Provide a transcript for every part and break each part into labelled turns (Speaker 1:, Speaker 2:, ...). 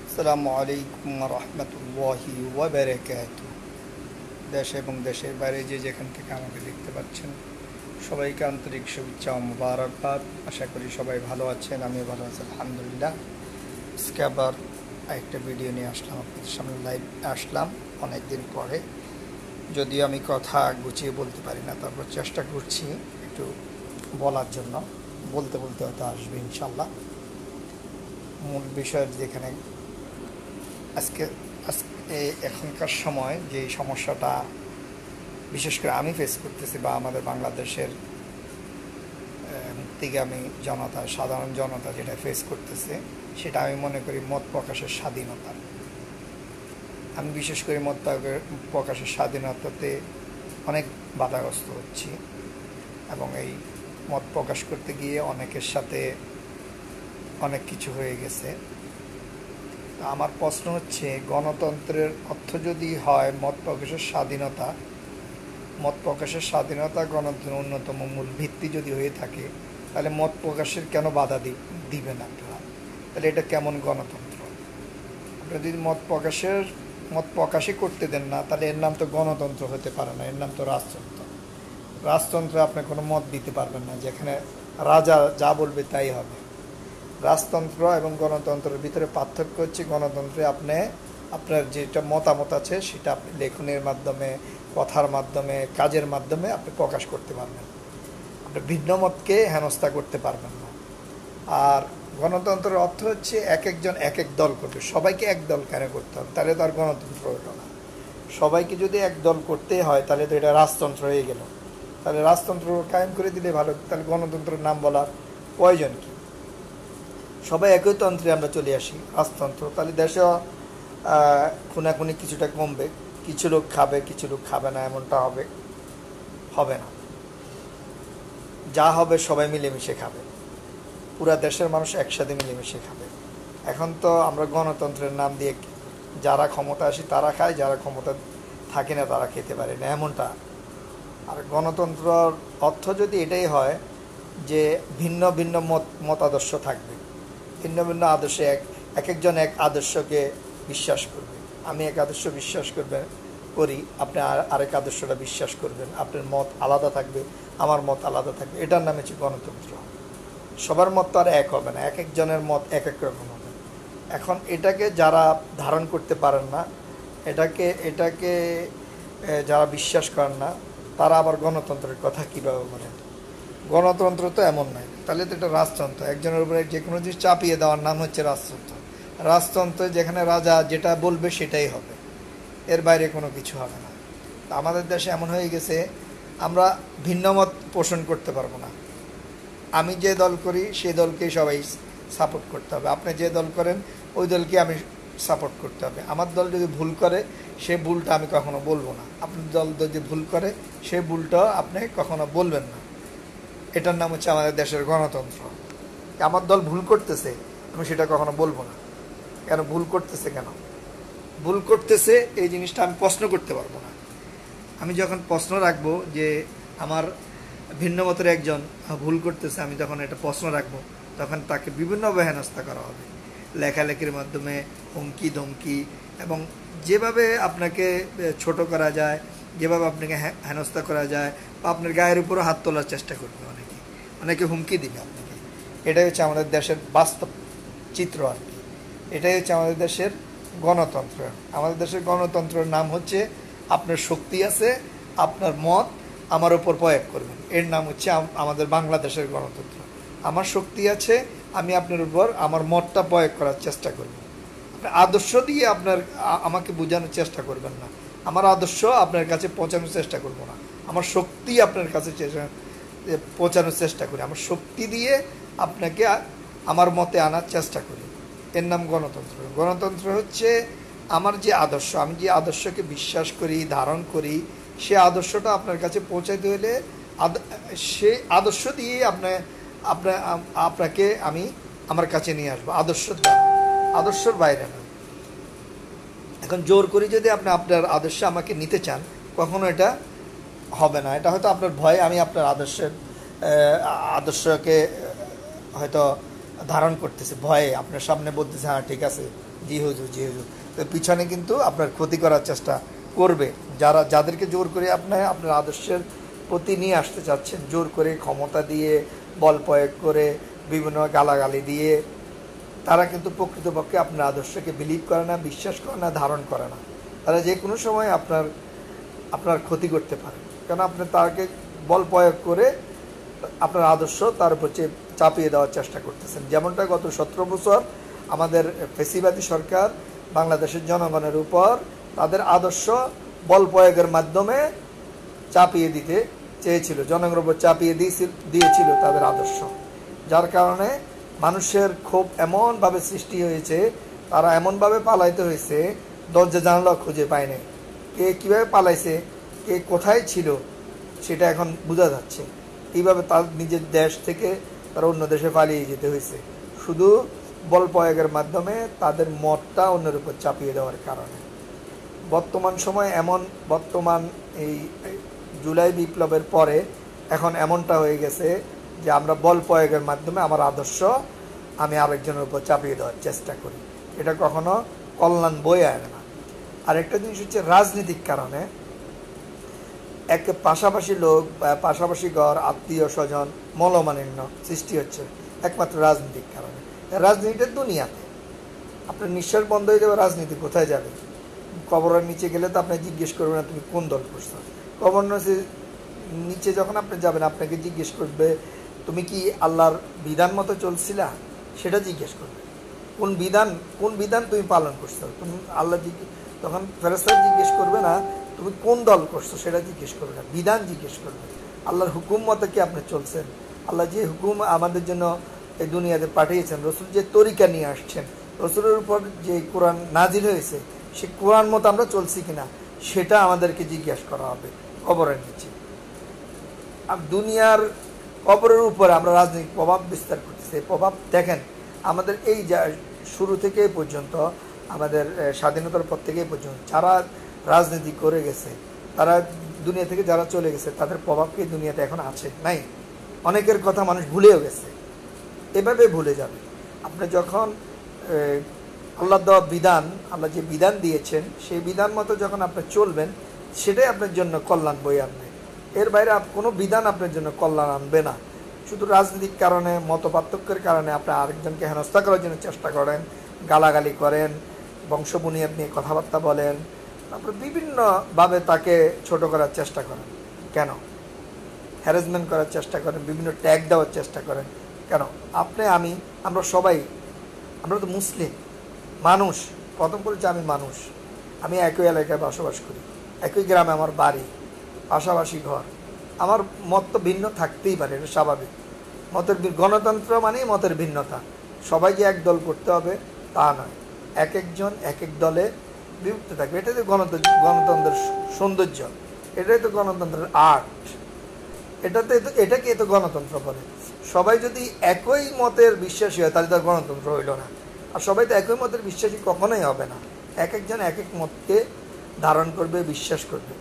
Speaker 1: আসসালামু আলাইকুম রহমতুল্লাহি ওয়া বারাকাতুহু। দেশ এবং দেশের বাইরে যে যেখান থেকে আমাকে দেখতে পাচ্ছেন সবাইকে আন্তরিক শুভেচ্ছা ও মুবারকবাদ। আশা করি সবাই ভালো আছেন, আমিও ভালো আছি আলহামদুলিল্লাহ। আজকে আবার একটা ভিডিও নিয়ে আসলাম, আপনাদের সামনে লাইভ আসলাম অনেক দিন পরে। যদিও আমি কথা গুছিয়ে বলতে পারি না, তারপর চেষ্টা করছি একটু বলার জন্য। বলতে বলতে হয়তো আসবে ইনশাল্লাহ। মূল বিষয় যেখানে আজকে এখনকার সময় যে সমস্যাটা বিশেষ করে আমি ফেস করতেছি বা আমাদের বাংলাদেশের মুক্তিগামী জনতা, সাধারণ জনতা যেটা ফেস করতেছে, সেটা আমি মনে করি মত প্রকাশের স্বাধীনতা। আমি বিশেষ করে মত প্রকাশের স্বাধীনতাতে অনেক বাধাগ্রস্ত হচ্ছি এবং এই মত প্রকাশ করতে গিয়ে অনেকের সাথে অনেক কিছু হয়ে গেছে। আমার প্রশ্ন হচ্ছে, গণতন্ত্রের অর্থ যদি হয় মত প্রকাশের স্বাধীনতা, মত প্রকাশের স্বাধীনতা গণতন্ত্রের অন্যতম মূল ভিত্তি যদি হয়ে থাকে, তাহলে মত প্রকাশের কেন বাধা দিবেন আপনারা? তাহলে এটা কেমন গণতন্ত্র? আপনারা যদি মত প্রকাশই করতে দেন না, তাহলে এর নাম তো গণতন্ত্র হতে পারে না, এর নাম তো রাজতন্ত্র। রাজতন্ত্রে আপনি কোনো মত দিতে পারবেন না, যেখানে রাজা যা বলবে তাই হবে। রাজতন্ত্র এবং গণতন্ত্রের ভিতরে পার্থক্য হচ্ছে, গণতন্ত্রে আপনি আপনার যেটা মতামত আছে সেটা আপনি লেখনের মাধ্যমে, কথার মাধ্যমে, কাজের মাধ্যমে আপনি প্রকাশ করতে পারবেন। আপনি ভিন্ন মতকে হেনস্থা করতে পারবেন না। আর গণতন্ত্রের অর্থ হচ্ছে এক একজন এক এক দল করবে, সবাইকে এক দল কেন করতে হবে? তাহলে তো আর গণতন্ত্র হলো না। সবাইকে যদি এক দল করতে হয় তাহলে তো এটা রাজতন্ত্র হয়ে গেল। তাহলে রাজতন্ত্র কায়েম করে দিলে ভালো, তাহলে গণতন্ত্রের নাম বলার প্রয়োজন কি? সবাই একই তন্ত্রে আমরা চলে আসি, রাজতন্ত্র। তাহলে দেশে খুনাখুনি কিছুটা কমবে, কিছু লোক খাবে কিছু লোক খাবে না, এমনটা হবে না। যা হবে সবাই মিলেমিশে খাবে, পুরা দেশের মানুষ একসাথে মিলেমিশে খাবে। এখন তো আমরা গণতন্ত্রের নাম দিয়ে যারা ক্ষমতা আসে তারা খায়, যারা ক্ষমতা থাকে না তারা খেতে পারে না, এমনটা। আর গণতন্ত্রর অর্থ যদি এটাই হয় যে ভিন্ন ভিন্ন মতাদর্শ থাকবে, ভিন্ন ভিন্ন আদর্শে এক একজন এক আদর্শকে বিশ্বাস করবে। আমি এক আদর্শ বিশ্বাস করি, আপনি আরেক আদর্শটা বিশ্বাস করবেন। আপনার মত আলাদা থাকবে, আমার মত আলাদা থাকবে, এটার নাম হচ্ছে গণতন্ত্র। সবার মত তো আর এক হবে না, এক একজনের মত এক এক রকম হবে। এখন এটাকে যারা ধারণ করতে পারেন না, এটাকে যারা বিশ্বাস করেন না, তারা আবার গণতন্ত্রের কথা কীভাবে বলেন? গণতন্ত্র তো এমন নয়, তাহলে তো এটা রাজতন্ত্র। একজনের উপরে যে কোনো জিনিস চাপিয়ে দেওয়ার নাম হচ্ছে রাজতন্ত্র। রাজতন্ত্রে যেখানে রাজা যেটা বলবে সেটাই হবে, এর বাইরে কোনো কিছু হবে না। আমাদের দেশে এমন হয়ে গেছে, আমরা ভিন্ন মত পোষণ করতে পারবো না। আমি যে দল করি সেই দলকেই সবাই সাপোর্ট করতে হবে, আপনি যে দল করেন ওই দলকে আমি সাপোর্ট করতে হবে। আমার দল যদি ভুল করে সে ভুলটা আমি কখনো বলবো না, আপনার দল যদি ভুল করে সে ভুলটা আপনি কখনো বলবেন না। এটার নাম হচ্ছে আমাদের দেশের গণতন্ত্র। আমার দল ভুল করতেছে, আমি সেটা কখনো বলবো না। কেন ভুল করতেছে, কেন ভুল করতেছে এই জিনিসটা আমি প্রশ্ন করতে পারবো না। আমি যখন প্রশ্ন রাখবো যে আমার ভিন্ন মতের একজন ভুল করতেছে, আমি যখন একটা প্রশ্ন রাখবো, তখন তাকে বিভিন্নভাবে হেনস্থা করা হবে, লেখালেখির মাধ্যমে, হুমকি ধমকি, এবং যেভাবে আপনাকে ছোট করা যায়, যেভাবে আপনাকে হেনস্থা করা যায়, বা আপনার গায়ের উপরও হাত তোলার চেষ্টা করবে, অনেকে হুমকি দিবে আপনাকে। এটাই হচ্ছে আমাদের দেশের বাস্তব চিত্র আর কি। এটাই হচ্ছে আমাদের দেশের গণতন্ত্র। আমাদের দেশের গণতন্ত্রের নাম হচ্ছে, আপনার শক্তি আছে, আপনার মত আমার উপর প্রয়োগ করবেন, এর নাম হচ্ছে আমাদের বাংলাদেশের গণতন্ত্র। আমার শক্তি আছে, আমি আপনার উপর আমার মতটা প্রয়োগ করার চেষ্টা করব। আপনার আদর্শ দিয়ে আমাকে বোঝানোর চেষ্টা করবেন না, আমার আদর্শ আপনার কাছে পৌঁছানোর চেষ্টা করব না, আমার শক্তি আপনার কাছে পৌঁছানোর চেষ্টা করি, আমার শক্তি দিয়ে আপনাকে আমার মতে আনার চেষ্টা করি, এর নাম গণতন্ত্র। গণতন্ত্র হচ্ছে আমার যে আদর্শ, আমি যে আদর্শকে বিশ্বাস করি, ধারণ করি, সে আদর্শটা আপনার কাছে পৌঁছাইতে হলে সেই আদর্শ দিয়ে আপনাকে আমি আমার কাছে নিয়ে আসবো, আদর্শের বাইরে না। এখন জোর করি যদি আপনি আপনার আদর্শ আমাকে নিতে চান, কখনো এটা হবে না। এটা হয়তো আপনার ভয়, আমি আপনার আদর্শকে হয়তো ধারণ করতেছে ভয়ে, আপনার সামনে বলতেছে হ্যাঁ ঠিক আছে জি হুজুর জি হুজুর, তো পিছনে কিন্তু আপনার ক্ষতি করার চেষ্টা করবে। যাদেরকে জোর করে আপনার আদর্শের প্রতি নিয়ে আসতে চাচ্ছেন, জোর করে ক্ষমতা দিয়ে, বল প্রয়োগ করে, বিভিন্ন গালাগালি দিয়ে, তারা কিন্তু প্রকৃতপক্ষে আপনার আদর্শকে বিলিভ করে না, বিশ্বাস করে না, ধারণ করে না। তারা যে কোনো সময় আপনার ক্ষতি করতে পারে, কারণ আপনি তাকে বল প্রয়োগ করে আপনার আদর্শ তার উপর চাপিয়ে দেওয়ার চেষ্টা করতেছেন। যেমনটা গত 17 বছর আমাদের ফেসিবাদী সরকার বাংলাদেশের জনগণের উপর তাদের আদর্শ বল প্রয়োগের মাধ্যমে চাপিয়ে দিতে চেয়েছিল, জনগণের উপর চাপিয়ে দিয়েছিল তাদের আদর্শ, যার কারণে মানুষের ক্ষোভ এমনভাবে সৃষ্টি হয়েছে, তারা এমনভাবে পালাইতে হয়েছে দরজা জানালা খুঁজে পায়নি। কে কীভাবে পালাইছে, কে কোথায় ছিল সেটা এখন বোঝা যাচ্ছে। এইভাবে তার নিজের দেশ থেকে তারা অন্য দেশে পালিয়ে যেতে হয়েছে, শুধু বল প্রয়োগের মাধ্যমে তাদের মতটা অন্যের উপর চাপিয়ে দেওয়ার কারণে। বর্তমান সময় বর্তমান এই জুলাই বিপ্লবের পরে এখন এমনটা হয়ে গেছে যে আমরা বল প্রয়োগের মাধ্যমে আমার আদর্শ আমি আরেকজনের উপর চাপিয়ে দেওয়ার চেষ্টা করি, এটা কখনো কল্যাণ বয়ে আনে না। আরেকটা জিনিস হচ্ছে রাজনৈতিক কারণে পাশাপাশি লোক, পাশাপাশি ঘর, আত্মীয় স্বজন মলমালিন্য সৃষ্টি হচ্ছে একমাত্র রাজনৈতিক কারণে। রাজনীতির দুনিয়াতে আপনার নিঃশ্বাস বন্ধ হয়ে যাবে, রাজনীতি কোথায় যাবে? কবরের নিচে গেলে তো আপনি জিজ্ঞেস করবেন না তুমি কোন দল করছো। কবর নিচে যখন আপনি যাবেন আপনাকে জিজ্ঞেস করবে তুমি কি আল্লাহর বিধান মতো চলছিলা, সেটা জিজ্ঞেস করবে। কোন বিধান তুমি পালন করছো, তুমি আল্লাহ তখন ফেরেশতা জিজ্ঞেস করবে না তুমি কোন দল করছো, সেটা জিজ্ঞেস করবে না, বিধান জিজ্ঞেস করবে। আল্লাহর হুকুম মতো কি আপনি চলছেন? আল্লাহ যে হুকুম আমাদের জন্য এই দুনিয়াতে পাঠিয়েছেন, রসুল যে তরিকা নিয়ে আসছেন, রসুলের উপর যে কোরআন নাজিল হয়েছে সে কোরআন মতো আমরা চলছি কিনা সেটা আমাদেরকে জিজ্ঞাসা করা হবে কবরের নিচে। আর দুনিয়ার কবরের উপরে আমরা রাজনৈতিক প্রভাব বিস্তার করতেছি। এই প্রভাব দেখেন আমাদের এই শুরু থেকে পর্যন্ত, আমাদের স্বাধীনতার পর থেকে পর্যন্ত যারা রাজনীতি করে গেছে, তারা দুনিয়া থেকে যারা চলে গেছে তাদের প্রভাব কি দুনিয়াতে এখন আছে? নাই। অনেকের কথা মানুষ ভুলেও গেছে, এভাবে ভুলে যাবে। আপনি যখন আল্লাহ দেওয়া বিধান, আল্লাহ যে বিধান দিয়েছেন সেই বিধান মতো যখন আপনি চলবেন সেটাই আপনার জন্য কল্যাণ বয়ে আনবে। এর বাইরে কোনো বিধান আপনার জন্য কল্যাণ আনবে না। শুধু রাজনৈতিক কারণে, মত পার্থক্যের কারণে আপনি আরেকজনকে হেনস্থা করার জন্য চেষ্টা করেন, গালাগালি করেন, বংশ বুনিয়াদ নিয়ে কথাবার্তা বলেন, তারপরে বিভিন্নভাবে তাকে ছোট করার চেষ্টা করেন। কেন? হ্যারাসমেন্ট করার চেষ্টা করেন, বিভিন্ন ট্যাগ দেওয়ার চেষ্টা করেন। কেন? আমরা সবাই, আমরা তো মুসলিম মানুষ। প্রথম করেছি আমি মানুষ, আমি একই এলাকায় বসবাস করি, একই গ্রামে আমার বাড়ি, পাশাপাশি ঘর। আমার মত তো ভিন্ন থাকতেই পারে, এটা স্বাভাবিক। গণতন্ত্র মানেই মতের ভিন্নতা। সবাই যে এক দল করতে হবে তা নয়, এক একজন এক এক দলে বিভক্ত থাকবে। এটাই তো গণতন্ত্রের সৌন্দর্য, এটাই তো গণতন্ত্রের আর্ট। এটাকে তো গণতন্ত্র বলে। সবাই যদি একই মতের বিশ্বাসী হয় তাহলে তার গণতন্ত্র হইল না। আর সবাই তো একই মতের বিশ্বাসী কখনোই হবে না। এক একজন এক এক মতকে ধারণ করবে, বিশ্বাস করবে।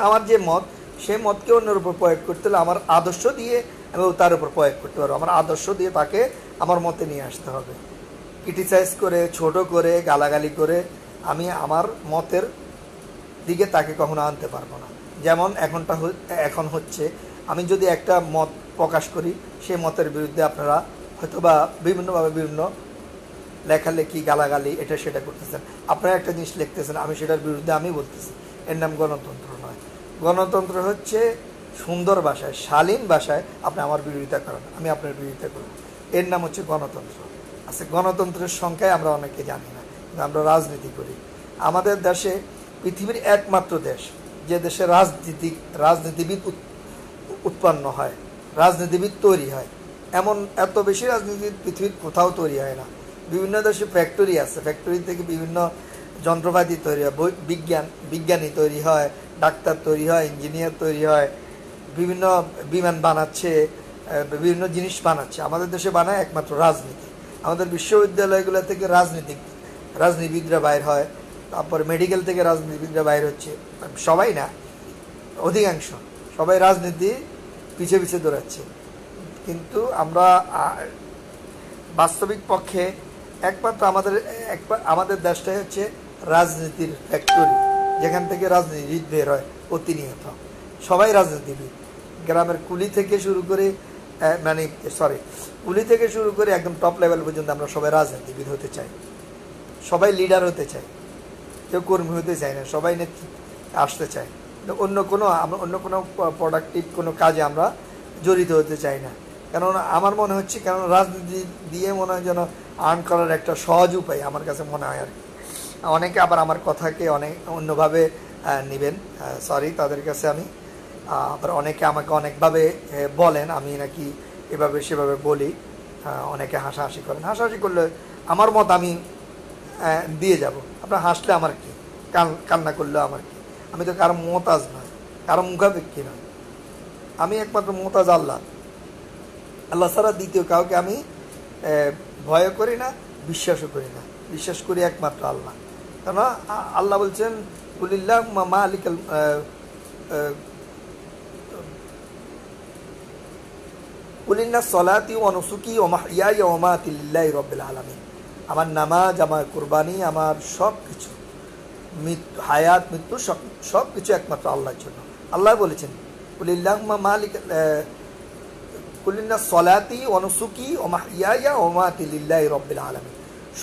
Speaker 1: আমার যে মত, সেই মতকে অন্যের উপর প্রয়োগ করতে হলে আমার আদর্শ দিয়ে আমি তার উপর প্রয়োগ করতে পারবো। আমার আদর্শ দিয়ে তাকে আমার মতে নিয়ে আসতে হবে। ক্রিটিসাইজ করে, ছোট করে, গালাগালি করে আমি আমার মতের দিকে তাকে কখনো আনতে পারবো না। যেমন এখন হচ্ছে, আমি যদি একটা মত প্রকাশ করি, সেই মতের বিরুদ্ধে আপনারা হয়তোবা বিভিন্নভাবে বিভিন্ন লেখালেখি, গালাগালি, এটা সেটা করতেছেন। আপনারা একটা জিনিস লিখতেছেন, আমি সেটার বিরুদ্ধে আমি বলতেছি। এর নাম গণতন্ত্র নয়। গণতন্ত্র হচ্ছে সুন্দর ভাষায়, শালীন ভাষায় আপনি আমার বিরোধিতা করেন, আমি আপনার বিরোধিতা করব, এর নাম হচ্ছে গণতন্ত্র। আচ্ছা, গণতন্ত্রের সংখ্যায় আমরা অনেকে জানি না, কিন্তু আমরা রাজনীতি করি। আমাদের দেশে পৃথিবীর একমাত্র দেশ যে দেশে রাজনীতিবিদ উৎপন্ন হয়, রাজনীতিবিদ তৈরি হয়, এত বেশি রাজনীতিবিদ পৃথিবীর কোথাও তৈরি হয় না। বিভিন্ন দেশে ফ্যাক্টরি আছে, ফ্যাক্টরি থেকে বিভিন্ন যন্ত্রপাতি তৈরি হয়, বিজ্ঞানী তৈরি হয়, ডাক্তার তৈরি হয়, ইঞ্জিনিয়ার তৈরি হয়, বিভিন্ন বিমান বানাচ্ছে, বিভিন্ন জিনিস বানাচ্ছে। আমাদের দেশে বানায় একমাত্র রাজনীতি। আমাদের বিশ্ববিদ্যালয়গুলো থেকে রাজনীতিবিদরা বাইর হয়, তারপরে মেডিকেল থেকে রাজনীতিবিদরা বাইর হচ্ছে। সবাই না, অধিকাংশ সবাই রাজনীতি পিছে পিছে দৌড়াচ্ছে। কিন্তু আমরা বাস্তবিক পক্ষে একমাত্র আমাদের দেশটাই হচ্ছে রাজনীতির ফ্যাক্টরি, যেখান থেকে রাজনীতিবিদ বের হয় প্রতিনিয়ত। সবাই রাজনীতিবিদ, গ্রামের কুলি থেকে শুরু করে কুলি থেকে শুরু করে একদম টপ লেভেল পর্যন্ত আমরা সবাই রাজনীতিবিদ হতে চাই, সবাই লিডার হতে চাই, কেউ কর্মী হতে চায় না, সবাই নেতৃত্বে আসতে চায়। অন্য কোনো প্রোডাক্টিভ কোনো কাজে আমরা জড়িত হতে চাই না। কেননা আমার মনে হচ্ছে, কেননা রাজনীতি দিয়ে মনে হয় যেন আর্ন করার একটা সহজ উপায় আমার কাছে মনে হয় আর কি। অনেকে আবার আমার কথাকে অনেক অন্যভাবে নেবেন, সরি তাদের কাছে আমি। আবার অনেকে আমাকে অনেকভাবে বলেন আমি নাকি এভাবে সেভাবে বলি, অনেকে হাসাহাসি করেন। হাসাহাসি করলে আমার মত আমি দিয়ে যাব, আপনার হাসলে আমার কি, কান্না করলে আমার কি। আমি তো কারো মোহতাজ নয়, কারো মুখাপেক্ষী নয়। আমি একমাত্র মোহতাজ আল্লাহ ছাড়া দ্বিতীয় কাউকে আমি ভয় করি না, বিশ্বাসও করি না। বিশ্বাস করি একমাত্র আল্লাহ। কেননা আল্লাহ বলছেন কুলিল্লাহ মালিকাল কুলিন্না সলাতি ওয়া নুসুকি ওয়া মাহইয়ায়া ওয়া মামাতি লিল্লাহি রাব্বিল আলামিন। আমার নামাজ, আমার কুরবানি, আমার সব কিছু, হায়াত মৃত্যু সব কিছু একমাত্র আল্লাহর জন্য। আল্লাহ বলেছেন কুলিল্লাহুম্মা মালিকাল কুলিন্না সলাতি ওয়া নুসুকি ওয়া মাহইয়ায়া ওয়া মামাতি লিল্লাহি রাব্বিল আলামিন।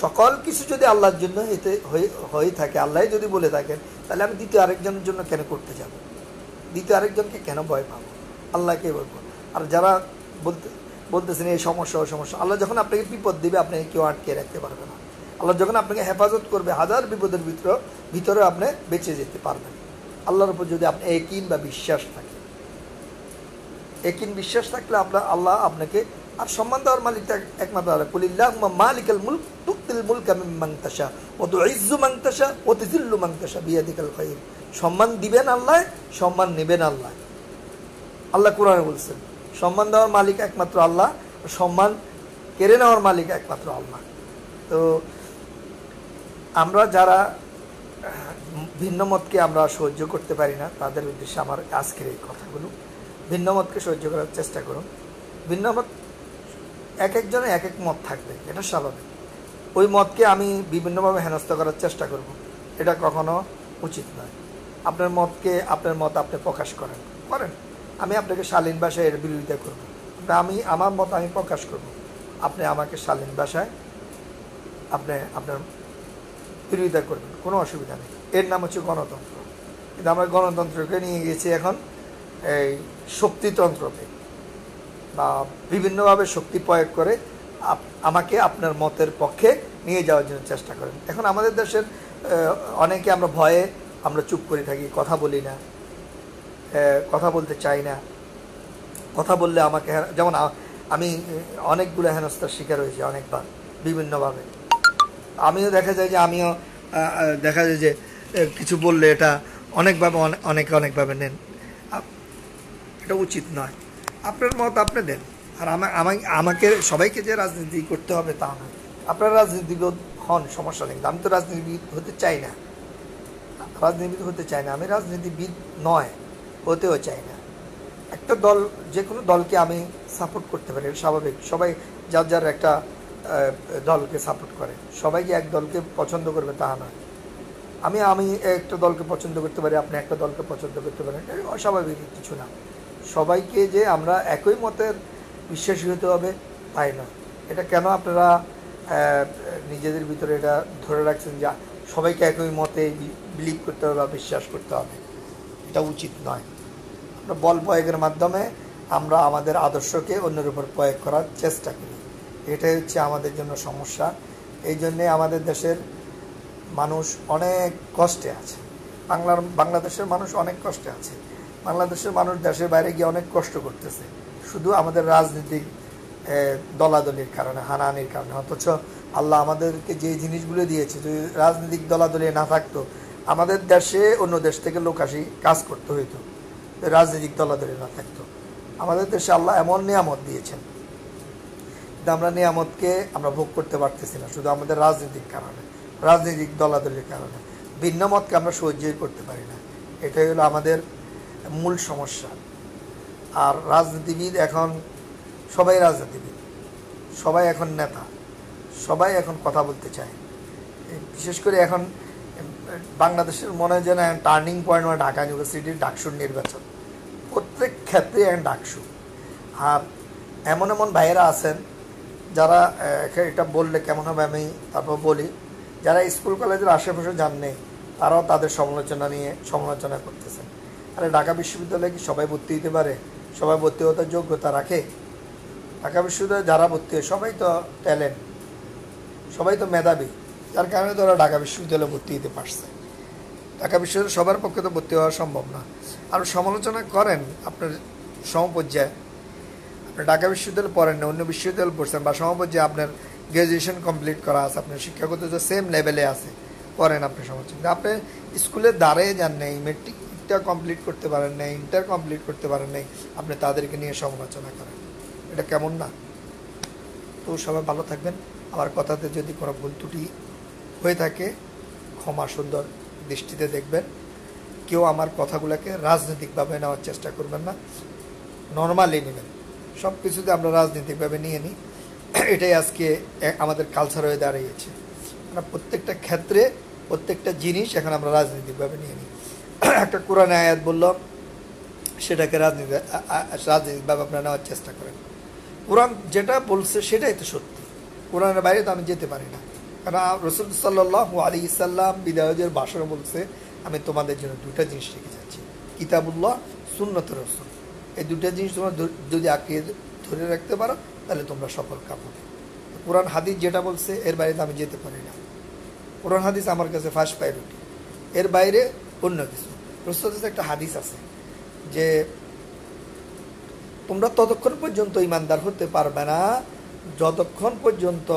Speaker 1: সকল কিছু যদি আল্লাহর জন্য হয়ে থাকে, আল্লাহ যদি বলে থাকেন, তাহলে আমি দ্বিতীয় আরেকজনের জন্য কেন করতে যাব? দ্বিতীয় আরেকজনকে কেন ভয় পাবো? আল্লাহকে বলবো। আর যারা বলতেছেন এই সমস্যা ও সমস্যা, আল্লাহ যখন আপনাকে বিপদ দিবে আপনাকে কেউ আটকে রাখতে পারবে না। আল্লাহ যখন আপনাকে হেফাজত করবে, হাজার বিপদের ভিতরে আপনি বেঁচে যেতে পারবেন আল্লাহর উপর যদি আপনি একিন বা বিশ্বাস থাকে। একিন বিশ্বাস থাকলে আল্লাহ আপনাকে, আর সম্মান দেওয়ার মালিক একমাত্র আল্লাহ। কুলিল্লাহুম্মা মালিকাল মুলক তুতিল মুলকা মিম্মান তাশা ওয়া তুইজ্জু মান তাশা ওয়া তুযিল্লু মান তাশা বিয়াদিকাল খায়র। সম্মান দিবেন আল্লাহ, সম্মান নেবেন আল্লাহ। আল্লাহ কোরআনে বলছেন সম্মান দেওয়ার মালিক একমাত্র আল্লাহ, সম্মান কেড়ে নেওয়ার মালিক একমাত্র আল্লাহ। তো আমরা যারা ভিন্ন মতকে আমরা সহ্য করতে পারি না, তাদের উদ্দেশ্যে আমার আজকের এই কথাগুলো। ভিন্ন মতকে সহ্য করার চেষ্টা করুন। ভিন্ন মত, এক একজনের এক এক মত থাকবে, এটা স্বাভাবিক। ওই মতকে আমি বিভিন্নভাবে হেনস্থা করার চেষ্টা করব, এটা কখনো উচিত নয়। আপনার মতকে, আপনার মত আপনি প্রকাশ করেন, আমি আপনাকে শালীন ভাষায় এর বিরোধিতা করব। আমার মত আমি প্রকাশ করব, আপনি আমাকে শালীন ভাষায় আপনার বিরোধিতা করবেন, কোনো অসুবিধা নেই। এর নাম হচ্ছে গণতন্ত্র। কিন্তু আমরা গণতন্ত্রকে নিয়ে গেছি এখন এই শক্তিতন্ত্রকে, বা বিভিন্নভাবে শক্তি প্রয়োগ করে আমাকে আপনার মতের পক্ষে নিয়ে যাওয়ার জন্য চেষ্টা করেন। এখন আমাদের দেশের অনেকে আমরা ভয়ে আমরা চুপ করে থাকি, কথা বলি না, কথা বলতে চাই না। কথা বললে আমাকে, যেমন আমি অনেকগুলো হেনস্থার শিকার হয়েছি অনেকবার বিভিন্নভাবে। আমিও দেখা যায় যে কিছু বললে এটা অনেকভাবে নেন, এটা উচিত নয়। আপনার মত আপনি দেন, আর আমাকে সবাইকে যে রাজনীতি করতে হবে তা নয়। আপনারা রাজনীতিবিদ হন, সমস্যা নেই। আমি তো রাজনীতিবিদ হতে চাই না, আমি রাজনীতিবিদ নয়, হতেও চাই না। একটা দল, যে কোনো দলকে আমি সাপোর্ট করতে পারি, স্বাভাবিক। সবাই যার একটা দলকে সাপোর্ট করে, সবাইকে এক দলকে পছন্দ করবে তা নয়। আমি একটা দলকে পছন্দ করতে পারি, আপনি একটা দলকে পছন্দ করতে পারেন, এটা অস্বাভাবিক কিছু না। সবাইকে যে আমরা একই মতের বিশ্বাসী হতে হবে তাই নয়। এটা কেন আপনারা নিজেদের ভিতরে এটা ধরে রাখছেন যে সবাইকে একই মতে বিলিভ করতে হবে বা বিশ্বাস করতে হবে? এটা উচিত নয়। আমরা বল প্রয়োগের মাধ্যমে আমরা আমাদের আদর্শকে অন্যের উপর প্রয়োগ করার চেষ্টা করি, এটাই হচ্ছে আমাদের জন্য সমস্যা। এই জন্যে আমাদের দেশের মানুষ অনেক কষ্টে আছে, বাংলাদেশের মানুষ অনেক কষ্টে আছে। বাংলাদেশের মানুষ দেশের বাইরে গিয়ে অনেক কষ্ট করতেছে, শুধু আমাদের রাজনীতিক দলাদলির কারণে, হানাহানির কারণে। অথচ আল্লাহ আমাদেরকে যে জিনিসগুলো দিয়েছে, যদি রাজনৈতিক দলাদলি না থাকতো, আমাদের দেশে অন্য দেশ থেকে লোক আসি কাজ করতে হইতো, রাজনৈতিক দলাদলি না থাকতো। আমাদের দেশে আল্লাহ এমন নিয়ামত দিয়েছেন, কিন্তু আমরা নিয়ামতকে আমরা ভোগ করতে পারতেছি না, শুধু আমাদের রাজনৈতিক কারণে, রাজনৈতিক দলাদলির কারণে। ভিন্ন মতকে আমরা সহ্যই করতে পারি না, এটাই হলো আমাদের মূল সমস্যা। আর রাজনীতিবিদ এখন সবাই রাজনীতিবিদ, সবাই এখন নেতা, সবাই এখন কথা বলতে চায়। বিশেষ করে এখন বাংলাদেশের মনে হয় যেন টার্নিং পয়েন্ট হয় ঢাকা ইউনিভার্সিটির ডাকসুর নির্বাচন। প্রত্যেক ক্ষেত্রে এখন ডাকসু। আর এমন এমন ভাইয়েরা আছেন যারা, এটা বললে কেমন হবে আমি তারপর বলি, যারা স্কুল কলেজের আশেপাশে যান নেই তারাও তাদের সমালোচনা করতেছেন। আরে ঢাকা বিশ্ববিদ্যালয়ে কি সবাই ভর্তি হতে পারে? সবাই ভর্তি হতে যোগ্যতা রাখে? ঢাকা বিশ্ববিদ্যালয়ে যারা ভর্তি হয় সবাই তো ট্যালেন্ট, সবাই তো মেধাবী, যার কারণে তো ওরা ঢাকা বিশ্ববিদ্যালয়ে ভর্তি হতে পারছে। ঢাকা বিশ্ববিদ্যালয়ে সবার পক্ষে তো ভর্তি হওয়া সম্ভব না। আর সমালোচনা করেন আপনার সমপর্যায়ে, আপনি ঢাকা বিশ্ববিদ্যালয়ে পড়েন না, অন্য বিশ্ববিদ্যালয়ে পড়ছেন, বা সমপর্যায়ে আপনার গ্র্যাজুয়েশন কমপ্লিট করা আছে, আপনার শিক্ষাগত যে সেম লেভেলে আছে, করেন আপনি সমালোচনা। আপনি স্কুলে দাঁড়িয়ে যান নেই, মেট্রিকটা কমপ্লিট করতে পারেন নাই, ইন্টার কমপ্লিট করতে পারেন নাই, আপনি তাদেরকে নিয়ে সমালোচনা করেন, এটা কেমন না? তো সবাই ভালো থাকবেন। আমার কথাতে যদি কোনো ভুল ত্রুটি হয়ে থাকে ক্ষমা সুন্দর দৃষ্টিতে দেখবেন। কেউ আমার কথাগুলোকে রাজনৈতিকভাবে নেওয়ার চেষ্টা করবেন না, নর্মালি নেবেন। সব কিছুতে আমরা রাজনৈতিকভাবে নিয়ে নিই, এটাই আজকে আমাদের কালচার হয়ে দাঁড়িয়েছে। আমরা প্রত্যেকটা ক্ষেত্রে প্রত্যেকটা জিনিস এখন আমরা রাজনৈতিকভাবে নিয়ে নিই। একটা কোরআনে আয়াত বলল, সেটাকে রাজনৈতিকভাবে আপনারা নেওয়ার চেষ্টা করেন। কোরআন যেটা বলছে সেটাই তো সত্যি, কোরআনের বাইরে তো আমি যেতে পারি না। কারণ রসুল সাল্লাল্লাহু আলাইহি সাল্লাম বিদায়ের ভাষণে বলছে, আমি তোমাদের জন্য দুটা জিনিস রেখে যাচ্ছি, কিতাবুল্লাহ, সুন্নতে রসুল। এই দুটা জিনিস তোমরা যদি আঁকড়িয়ে ধরে রাখতে পারো তাহলে তোমরা সফল কাম হবে। কোরআন হাদিস যেটা বলছে এর বাইরে তো আমি যেতে পারি না। কোরআন হাদিস আমার কাছে ফার্স্ট প্রায়োরিটি, এর বাইরে অন্য কিছু। রসুল একটা হাদিস আছে যে তোমরা ততক্ষণ পর্যন্ত ইমানদার হতে পারবে না যতক্ষণ পর্যন্ত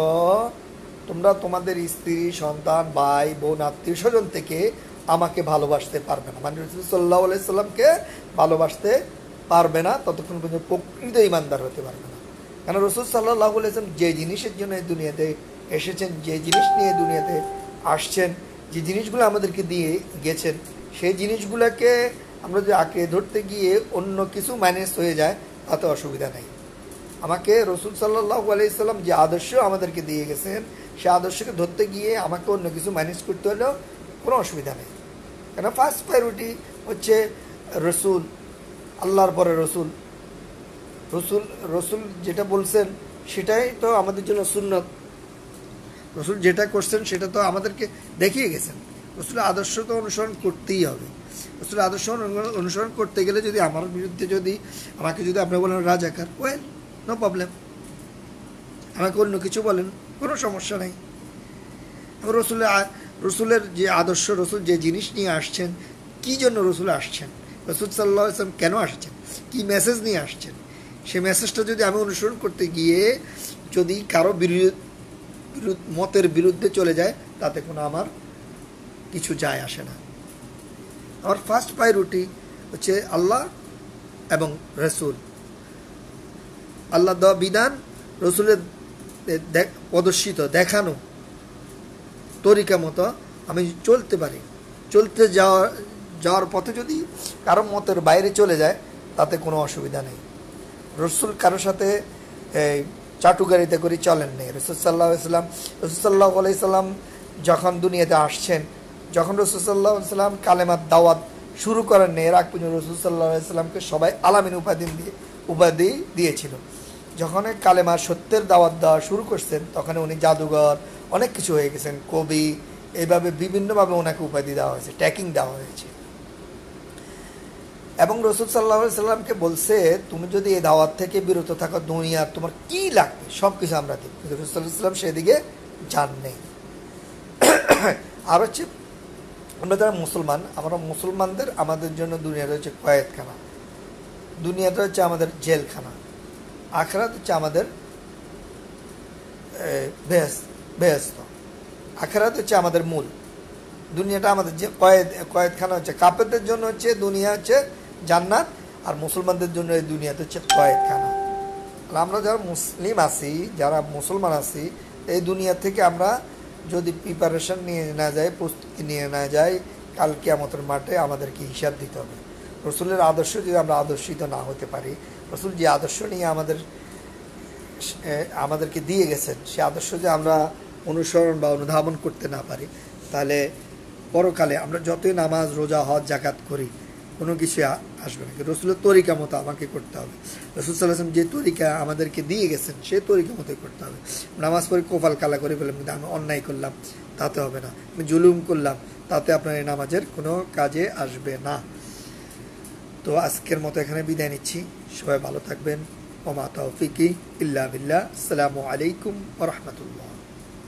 Speaker 1: তোমরা তোমাদের স্ত্রী, সন্তান, ভাই, বোন, আত্মীয় স্বজন থেকে আমাকে ভালোবাসতে পারবে না। মানে রাসূল সাল্লাল্লাহু আলাইহি সাল্লামকে ভালোবাসতে পারবে না, ততক্ষণ পর্যন্ত প্রকৃত ইমানদার হতে পারবে না। কারণ রাসূল সাল্লাল্লাহু আলাইহি সাল্লাম যে জিনিসের জন্য এই দুনিয়াতে এসেছেন, যে জিনিস নিয়ে দুনিয়াতে আসছেন, যে জিনিসগুলো আমাদেরকে দিয়ে গেছেন, সেই জিনিসগুলোকে আমরা যদি আঁকড়ে ধরতে গিয়ে অন্য কিছু মাইনাস হয়ে যায় তাতে অসুবিধা নেই। আমাকে রাসূল সাল্লাল্লাহু আলাইহি সাল্লাম যে আদর্শ আমাদেরকে দিয়ে গেছেন, সে আদর্শকে ধরতে গিয়ে আমাকে অন্য কিছু ম্যানেজ করতে হলেও কোনো অসুবিধা নেই। কেন ফার্স্ট প্রায়োরিটি হচ্ছে রসুল, আল্লাহর পরে রসুল। রসুল যেটা বলছেন সেটাই তো আমাদের জন্য সুন্নত। রসুল যেটা করছেন সেটা তো আমাদেরকে দেখিয়ে গেছেন। রসুলের আদর্শ তো অনুসরণ করতেই হবে। রসুলের আদর্শ অনুসরণ করতে গেলে যদি আমার বিরুদ্ধে আমাকে যদি আপনি বলেন রাজাকার, ওয়েল নো প্রবলেম, আমাকে অন্য কিছু বলেন, কোনো সমস্যা নেই। রসুলের যে আদর্শ, রসুল যে জিনিস নিয়ে আসছেন, কী জন্য রসুল আসছেন, রসুল সাল্লাল্লাহু আলাইহি ওয়াসাল্লাম কেন আসছেন, কী মেসেজ নিয়ে আসছেন, সেই মেসেজটা যদি আমি অনুসরণ করতে গিয়ে যদি কারো মতের বিরুদ্ধে চলে যায় তাতে কোনো আমার কিছু যায় আসে না। আমার ফার্স্ট প্রায়োরিটি হচ্ছে আল্লাহ এবং রসুল। আল্লাহ দেওয়া বিধান, রসুলের প্রদর্শিত দেখানো তরিকা মতো আমি চলতে পারি। চলতে যাওয়ার পথে যদি কারো মতের বাইরে চলে যায় তাতে কোনো অসুবিধা নেই। রসুল কারোর সাথে চাটুকারিতা করে চলেন নেই। রসুল সাল্লাল্লাহু আলাইহি সাল্লাম যখন দুনিয়াতে আসছেন, যখন রসুল সাল্লাল্লাহু আলাইহি সাল্লাম কালেমার দাওয়াত শুরু করেন নেই, এর আগ পর্যন্ত রসুল সাল্লাল্লাহু আলাইহি সাল্লামকে সবাই আলামিন উপাধি দিয়েছিল। যখন কালেমার সত্যের দাওয়াত দেওয়া শুরু করছেন তখন উনি জাদুঘর, অনেক কিছু হয়ে গেছেন, কবি, এইভাবে বিভিন্নভাবে ওনাকে উপাধি দেওয়া হয়েছে, ট্যাকিং দেওয়া হয়েছে। এবং রসুল সাল্লাল্লাহু আলাইহি সাল্লামকে বলছে, তুমি যদি এই দাওয়াত থেকে বিরত থাকো, দুনিয়ার তোমার কি লাগবে সব কিছু আমরা দিই। কিন্তু রসুল সাল্লাল্লাহু আলাইহি সাল্লাম সেদিকে যান নেই। আর হচ্ছে আমরা যারা মুসলমান, আমরা মুসলমানদের আমাদের জন্য দুনিয়াটা হচ্ছে কয়েদখানা, দুনিয়াটা হচ্ছে আমাদের জেলখানা, আখিরাত হচ্ছে আমাদের বেহেশত। আখিরাত হচ্ছে আমাদের মূল, দুনিয়াটা আমাদের যে কয়েদখানা হচ্ছে। কাফেরদের জন্য হচ্ছে দুনিয়া হচ্ছে জান্নাত, আর মুসলমানদের জন্য এই দুনিয়াতে হচ্ছে কয়েদখানা। আমরা যারা মুসলিম আছি, যারা মুসলমান আছি, এই দুনিয়া থেকে আমরা যদি প্রিপারেশন নিয়ে না যাই, প্রস্তুতি নিয়ে না যাই, কাল কিয়ামতের মাঠে আমাদেরকে হিসাব দিতে হবে। রসুলের আদর্শ যদি আমরা আদর্শিত না হতে পারি, রসুল যে আদর্শ নিয়ে আমাদের আমাদেরকে দিয়ে গেছেন, সে আদর্শ যে আমরা অনুসরণ বা অনুধাবন করতে না পারি, তাহলে পরকালে আমরা যতই নামাজ রোজা হজ জাকাত করি কোনো কিছু আসবে না। রসুলের তরিকা মতো আমাকে করতে হবে। রসুল সাল্লাল্লাহু আলাইহি ওয়াসাল্লাম যে তরিকা আমাদেরকে দিয়ে গেছেন সে তরিকা মতোই করতে হবে। নামাজ পড়ে কপাল কালা করে ফেললাম, কিন্তু আমি অন্যায় করলাম, তাতে হবে না। আমি জুলুম করলাম, তাতে আপনার এই নামাজের কোনো কাজে আসবে না। তো আজকের মতো এখানে বিদায় নিচ্ছি। সবাই ভালো থাকবেন। ওমা তৌফিকি ইল্লা বিল্লাহ। আসসালামু আলাইকুম ওয়া রাহমাতুল্লাহ।